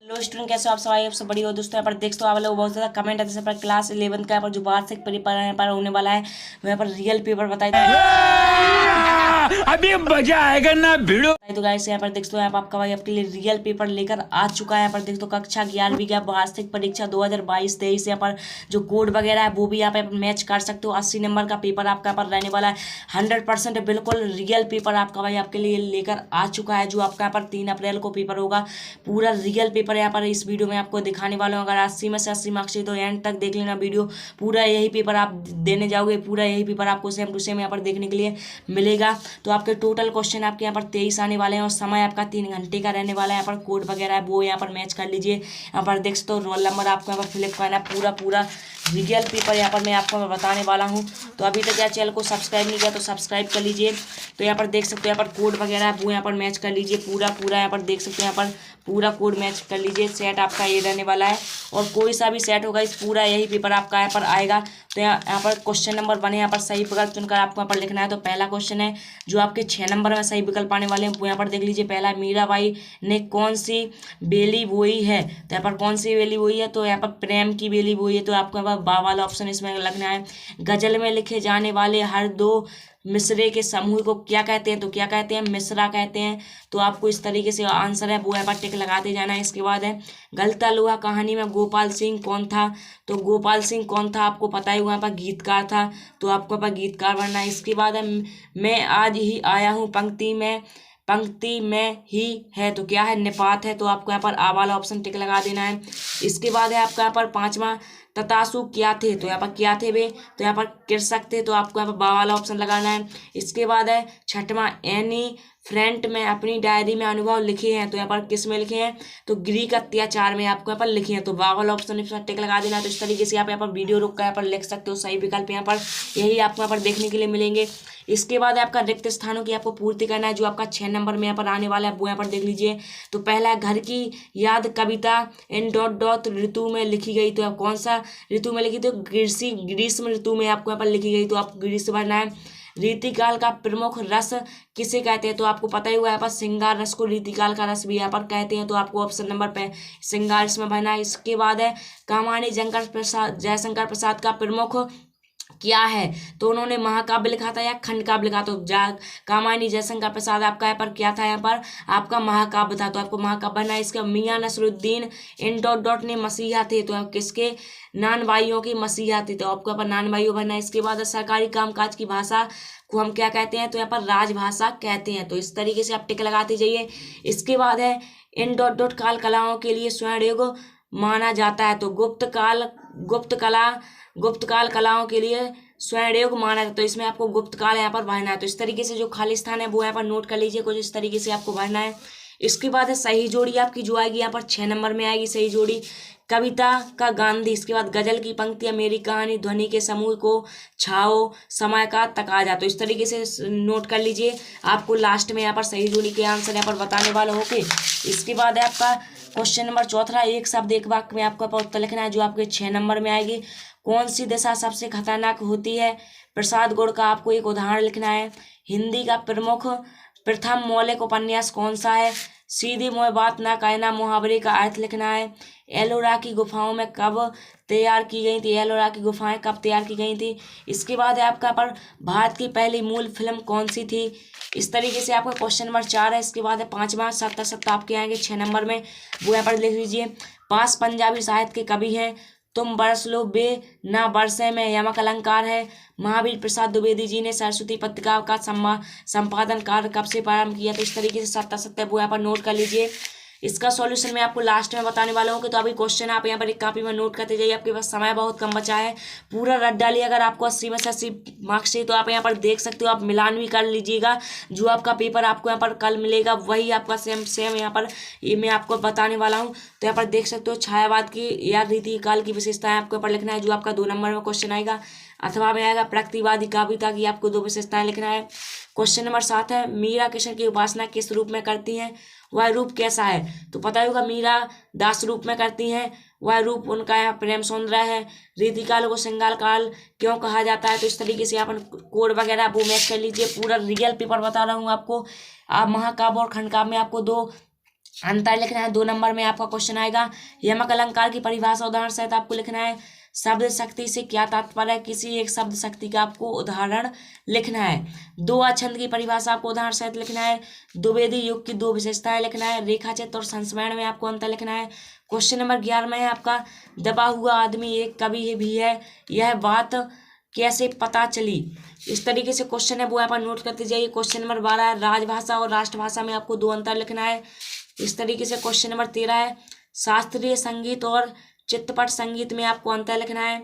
Hello student, कैसे हो आप सब? आप सब बड़ी हो दोस्तों। यहाँ पर देख तो आप लोग बहुत ज़्यादा कमेंट आते हैं पर क्लास 11 का यहाँ पर जो वार्षिक पेपर यहाँ पर होने वाला है वो यहाँ पर रियल पेपर बताई अभी मजा आएगा ना भिड़ो। तो गाइस यहाँ पर देख तो यहाँ पर आपका भाई आपके लिए रियल पेपर लेकर आ चुका है। यहाँ पर देख तो कक्षा 11वीं का वार्षिक परीक्षा 2022-23 यहाँ पर जो कोड वगैरह है वो भी यहाँ पे मैच कर सकते हो। 80 नंबर का पेपर आपका यहाँ पर रहने वाला है। 100% बिल्कुल रियल पेपर आपका भाई आपके लिए लेकर आ चुका है, जो आपका यहाँ पर 3 अप्रैल को पेपर होगा। पूरा रियल पेपर यहाँ पर इस वीडियो में आपको दिखाने वाला हूँ। अगर 80 में से 80 मार्क्स चाहिए तो एंड तक देख लेना वीडियो। पूरा यही पेपर आप देने जाओगे, पूरा यही पेपर आपको सेम टू सेम यहाँ पर देखने के लिए मिलेगा। तो आपके टोटल क्वेश्चन आपके यहाँ पर 23 आने वाले हैं और समय आपका 3 घंटे का रहने वाला है। यहाँ पर कोड वगैरह है वो यहाँ पर मैच कर लीजिए। यहाँ पर देख तो रोल नंबर आपको यहाँ पर फिलिप करना है। पूरा पूरा रियल पेपर यहाँ पर मैं आपको बताने वाला हूँ। तो अभी तक यार चैनल को सब्सक्राइब नहीं किया तो सब्सक्राइब कर लीजिए। तो यहाँ पर देख सकते हो यहाँ पर कोड वगैरह है वो यहाँ पर मैच कर लीजिए। पूरा पूरा यहाँ पर देख सकते हो यहाँ पर पूरा कोड मैच कर लीजिए। सेट आपका ये रहने वाला है और कोई सा भी सेट होगा इस पूरा यही पेपर आपका यहाँ पर आएगा। तो यहाँ पर क्वेश्चन नंबर 1 यहाँ पर सही विकल्प चुनकर आपको यहाँ पर लिखना है। तो पहला क्वेश्चन है जो आपके 6 नंबर में सही विकल्प आने वाले हैं वो यहाँ पर देख लीजिए। पहला, मीराबाई ने कौन सी बेली बोई है? तो यहाँ पर कौन सी बेली बोई है? तो यहाँ पर प्रेम की बेली बोई है। तो आपको यहाँ पर बा वाला ऑप्शन इसमें लगना है। गजल में लिखे जाने वाले हर दो मिसरे के समूह को क्या कहते हैं? तो क्या कहते हैं? मिसरा कहते हैं। तो आपको इस तरीके से आंसर है वो यहाँ पर टिक लगाते जाना है। इसके बाद है, गलता लोहा कहानी में गोपाल सिंह कौन था? तो गोपाल सिंह कौन था आपको पता ही, वहाँ पर गीतकार था। तो आपको यहाँ पर गीतकार बनना है। इसके बाद है, मैं आज ही आया हूँ पंक्ति में ही है। तो क्या है? निपात है। तो आपको यहाँ पर आ वाला ऑप्शन टिक लगा देना है। इसके बाद है आपका यहाँ पर 5वां, ततासु क्या थे? तो यहाँ पर क्या थे वे? तो यहाँ पर कृषक थे। तो आपको यहाँ पर बा वाला ऑप्शन लगाना है। इसके बाद है 6वां, एनी फ्रेंट में अपनी डायरी में अनुभव लिखे हैं। तो यहाँ पर किस में लिखे हैं? तो ग्रीक अत्याचार में आपको यहाँ पर लिखे हैं। तो बा वाला ऑप्शन इस पर टिक लगा देना। तो इस तरीके से आप यहाँ पर वीडियो रोक कर यहाँ पर लिख सकते हो। सही विकल्प यहाँ पर यही आपको यहाँ पर देखने के लिए मिलेंगे। इसके बाद आपका रिक्त स्थानों की आपको पूर्ति करना है, जो आपका 6 नंबर में यहाँ पर आने वाला है वो यहाँ पर देख लीजिए। तो पहला है, घर की याद कविता इन डॉट डॉट ऋतु में लिखी गई। तो आप कौन सा ऋतु में लिखी? तो ग्रीष्म ऋतु में आपको यहाँ पर लिखी गई। तो आपको ग्रीष्म भरना है। रीतिकाल का प्रमुख रस किसे कहते हैं? तो आपको पता ही हुआ यहाँ पर श्रृंगार रस को रीतिकाल का रस भी यहाँ पर कहते हैं। तो आपको ऑप्शन नंबर पे श्रृंगार इसमें भरना है। इसके बाद है, कामानी जयशंकर प्रसाद का प्रमुख क्या है? तो उन्होंने महाकाव्य लिखा था या खंड काव्य लिखा? तो कामायनी जयशंकर प्रसाद आपका यहाँ पर क्या था? यहाँ पर आपका महाकाव्य था। तो आपको महाकाव्य बनना है। इसका मियां नसरुद्दीन इन डॉट डॉट ने मसीहा थे। तो आप किसके? नान भाइयों की मसीहा थे। तो आपको यहाँ पर नान भाइयों बनना है। इसके बाद सरकारी कामकाज की भाषा को हम क्या कहते हैं? तो यहाँ पर राजभाषा कहते हैं। तो इस तरीके से आप टिक लगाते जाइए। इसके बाद है, इन डॉट डॉट काल कलाओं के लिए स्वर्ण युग माना जाता है। तो गुप्त काल कलाओं के लिए स्वर्ण युग माना जाता है। तो इसमें आपको गुप्त काल यहाँ पर भरना है। तो इस तरीके से जो खाली स्थान है वो यहाँ पर नोट कर लीजिए। कुछ इस तरीके से आपको भरना है। इसके बाद है, सही जोड़ी आपकी जो आएगी यहाँ पर 6 नंबर में आएगी सही जोड़ी, कविता का गांधी। इसके बाद गजल की पंक्तियां, मेरी कहानी, ध्वनि के समूह को छाओ, समय का तकाजा। तो इस तरीके से नोट कर लीजिए। आपको लास्ट में यहाँ पर सही जोड़ी के आंसर यहाँ पर बताने वाला होके। इसके बाद है आपका क्वेश्चन नंबर 4, एक शब्द एक वाक्य में आपको उत्तर लिखना है, जो आपके 6 नंबर में आएगी। कौन सी दिशा सबसे खतरनाक होती है? प्रसाद गौड़ का आपको एक उदाहरण लिखना है। हिंदी का प्रथम मौलिक उपन्यास कौन सा है? सीधी मुँह बात ना कहना मुहावरे का अर्थ लिखना है। एलोरा की गुफाओं में कब तैयार की गई थी? एलोरा की गुफाएं कब तैयार की गई थी? इसके बाद है आपका पर भारत की पहली मूल फिल्म कौन सी थी? इस तरीके से आपका क्वेश्चन नंबर 4 है। इसके बाद है 5वां, सत्ता आपके आएंगे 6 नंबर में, वो यहाँ पर लिख लीजिए। पास पंजाबी साहित्य के कवि हैं। तुम बरस लो बे ना बरसे में यमक अलंकार है। महावीर प्रसाद द्विवेदी जी ने सरस्वती पत्रिका का संपादन कार्य कब से प्रारंभ किया? तो इस तरीके से सत्ता वो यहाँ पर नोट कर लीजिए। इसका सॉल्यूशन मैं आपको लास्ट में बताने वाला हूँ। कि तो अभी क्वेश्चन आप यहाँ पर एक कॉपी में नोट करते जाइए। आपके पास समय बहुत कम बचा है, पूरा रट डालिए। अगर आपको 80 में से 80 मार्क्स चाहिए तो आप यहाँ पर देख सकते हो। आप मिलान भी कर लीजिएगा। जो आपका पेपर आपको यहाँ पर कल मिलेगा वही आपका सेम सेम यहाँ पर ये मैं आपको बताने वाला हूँ। तो यहाँ पर देख सकते हो, छायावाद की या रीतिकाल की विशेषताएं आपको यहाँ पर लिखना है, जो आपका 2 नंबर में क्वेश्चन आएगा। अथवा में आएगा प्रगतिवादी कविता की आपको 2 विशेषताएं लिखना है। क्वेश्चन नंबर 7 है, मीरा कृष्ण की उपासना किस रूप में करती हैं? वह रूप कैसा है? तो पता होगा, मीरा दास रूप में करती हैं। वह रूप उनका यहाँ प्रेम सौंदर्य है। रीतिकाल को श्रृंगार काल क्यों कहा जाता है? तो इस तरीके से आप कोड वगैरह वो मैच कर लीजिए। पूरा रियल पेपर बता रहा हूँ आपको। आप महाकाव्य और खंडकाव्य में आपको 2 अंतर लिखना है। 2 नंबर में आपका क्वेश्चन आएगा यमक अलंकार की परिभाषा उदाहरण सहित आपको लिखना है। शब्द शक्ति से क्या तात्पर्य है, किसी एक शब्द शक्ति का आपको उदाहरण लिखना है। 2 छंद की परिभाषा आपको उदाहरण सहित लिखना है। द्विवेदी युग की 2 विशेषताएं लिखना है। रेखा चित्र और संस्मरण में आपको अंतर लिखना है। क्वेश्चन नंबर 11 में है आपका दबा हुआ आदमी एक कवि भी है, यह बात कैसे पता चली। इस तरीके से क्वेश्चन है वो आप नोट करते जाइए। क्वेश्चन नंबर 12 है राजभाषा और राष्ट्रभाषा में आपको 2 अंतर लिखना है। इस तरीके से क्वेश्चन नंबर 13 है शास्त्रीय संगीत और चित्रपट संगीत में आपको अंतर लिखना है।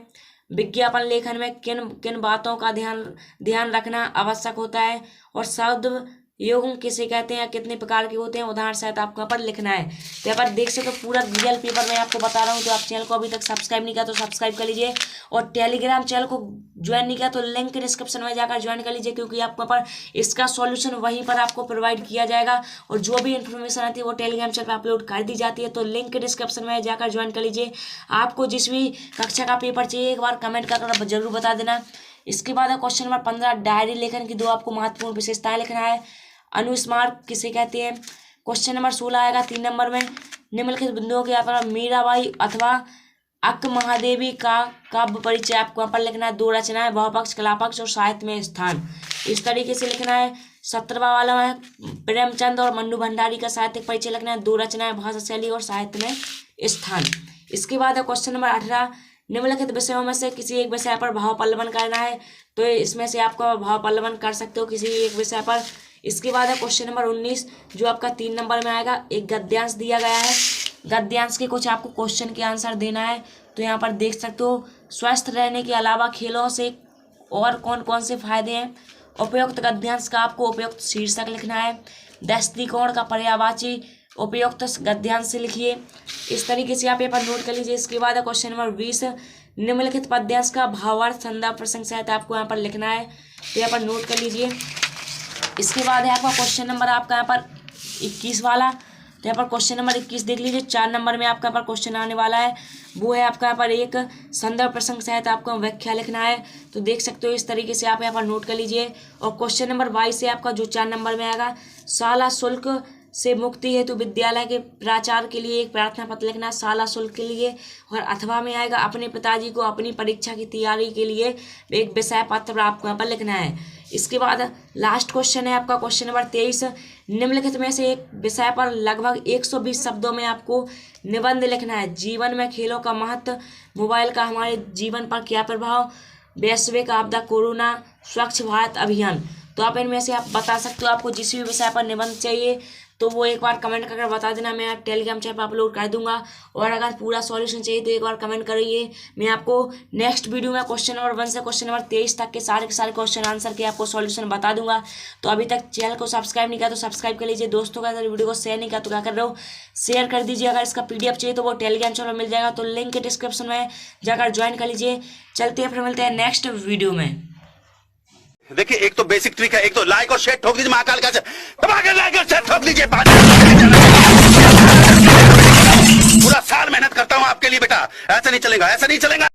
विज्ञापन लेखन में किन किन बातों का ध्यान रखना आवश्यक होता है, और शब्द योग किसे कहते हैं, कितने प्रकार के होते हैं, उदाहरण सहित आपको यहाँ पर लिखना है। तो यहाँ पर देख सकते हो पूरा रियल पेपर मैं आपको बता रहा हूँ। तो आप चैनल को अभी तक सब्सक्राइब नहीं किया तो सब्सक्राइब कर लीजिए, और टेलीग्राम चैनल को ज्वाइन नहीं किया तो लिंक डिस्क्रिप्शन में जाकर ज्वाइन कर लीजिए, क्योंकि आपको यहाँ पर इसका सॉल्यूशन वहीं पर आपको प्रोवाइड किया जाएगा, और जो भी इन्फॉर्मेशन आती है वो टेलीग्राम चैनल पर अपलोड कर दी जाती है। तो लिंक डिस्क्रिप्शन में जाकर ज्वाइन कर लीजिए। आपको जिस भी कक्षा का पेपर चाहिए एक बार कमेंट कर जरूर बता देना। इसके बाद क्वेश्चन नंबर 15 डायरी लेखन की 2 आपको महत्वपूर्ण विशेषताएं लिखना है। अनुस्मार किसे कहते हैं। क्वेश्चन नंबर 16 आएगा 3 नंबर में निम्नलिखित बिंदुओं के यहाँ पर मीराबाई अथवा अक्क महादेवी का काव्य परिचय आपको यहाँ पर लिखना है। 2 रचनाएं भावपक्ष कलापक्ष और साहित्य में स्थान, इस तरीके से लिखना है। 17वां वाला है प्रेमचंद और मन्नू भंडारी का साहित्यिक परिचय लिखना है। 2 रचनाएं भाषा शैली और साहित्य में स्थान। इसके बाद है क्वेश्चन नंबर 18 निम्नलिखित विषयों में से किसी एक विषय पर भाव पल्लवन करना है। तो इसमें से आपको भाव पल्लवन कर सकते हो किसी एक विषय पर। इसके बाद है क्वेश्चन नंबर 19 जो आपका 3 नंबर में आएगा। एक गद्यांश दिया गया है, गद्यांश के कुछ आपको क्वेश्चन के आंसर देना है। तो यहाँ पर देख सकते हो स्वस्थ रहने के अलावा खेलों से और कौन कौन से फायदे हैं। उपयुक्त गद्यांश का आपको उपयुक्त शीर्षक लिखना है। दृष्टिकोण का पर्यायवाची उपयुक्त गद्यांश से लिखिए। इस तरीके से आप यहाँ पर नोट कर लीजिए। इसके बाद है क्वेश्चन नंबर 20 निम्नलिखित पद्यांश का भावार्थ संदर्भ प्रसंग सहित आपको यहाँ पर लिखना है। तो यहाँ पर नोट कर लीजिए। इसके बाद है आपका क्वेश्चन नंबर आपका यहाँ पर 21 वाला। तो यहाँ पर क्वेश्चन नंबर 21 देख लीजिए। 4 नंबर में आपका यहाँ पर क्वेश्चन आने वाला है, वो है आपका यहाँ पर एक संदर्भ प्रसंग सहित आपको व्याख्या लिखना है। तो देख सकते हो इस तरीके से आप यहाँ पर नोट कर लीजिए। और क्वेश्चन नंबर 22 से आपका जो 4 नंबर में आएगा शाला शुल्क से मुक्ति हेतु विद्यालय के प्राचार्य के लिए एक प्रार्थना पत्र लिखना है शाला शुल्क के लिए। और अथवा में आएगा अपने पिताजी को अपनी परीक्षा की तैयारी के लिए एक विषय पत्र आपको यहाँ पर लिखना है। इसके बाद लास्ट क्वेश्चन है आपका क्वेश्चन नंबर 23 निम्नलिखित में से एक विषय पर लगभग 120 शब्दों में आपको निबंध लिखना है। जीवन में खेलों का महत्व, मोबाइल का हमारे जीवन पर क्या प्रभाव, वैश्विक आपदा, कोरोना, स्वच्छ भारत अभियान। तो आप इनमें से आप बता सकते हो। आपको जिस भी विषय पर निबंध चाहिए तो वो एक बार कमेंट करके बता देना, मैं आप टेलीग्राम चैनल पर अपलोड कर दूंगा। और अगर पूरा सॉल्यूशन चाहिए तो एक बार कमेंट करिए। मैं आपको नेक्स्ट वीडियो में क्वेश्चन नंबर 1 से क्वेश्चन नंबर 23 तक के सारे क्वेश्चन आंसर के आपको सॉल्यूशन बता दूंगा। तो अभी तक चैनल को सब्सक्राइब नहीं किया तो सब्सक्राइब कर लीजिए। दोस्तों का अगर वीडियो को शेयर नहीं किया तो क्या कर रहे हो, शेयर कर दीजिए। अगर इसका PDF चाहिए तो वो टेलीग्राम चैनल पर मिल जाएगा, तो लिंक डिस्क्रिप्शन में जाकर ज्वाइन कर लीजिए। चलते हैं, फिर मिलते हैं नेक्स्ट वीडियो में। देखिए एक तो बेसिक ट्रिक है, एक तो लाइक और शेयर ठोक दीजिए, महाकाल का लाइक और शेयर ठोक दीजिए। पूरा साल मेहनत करता हूं आपके लिए बेटा, ऐसा नहीं चलेगा, ऐसा नहीं चलेगा।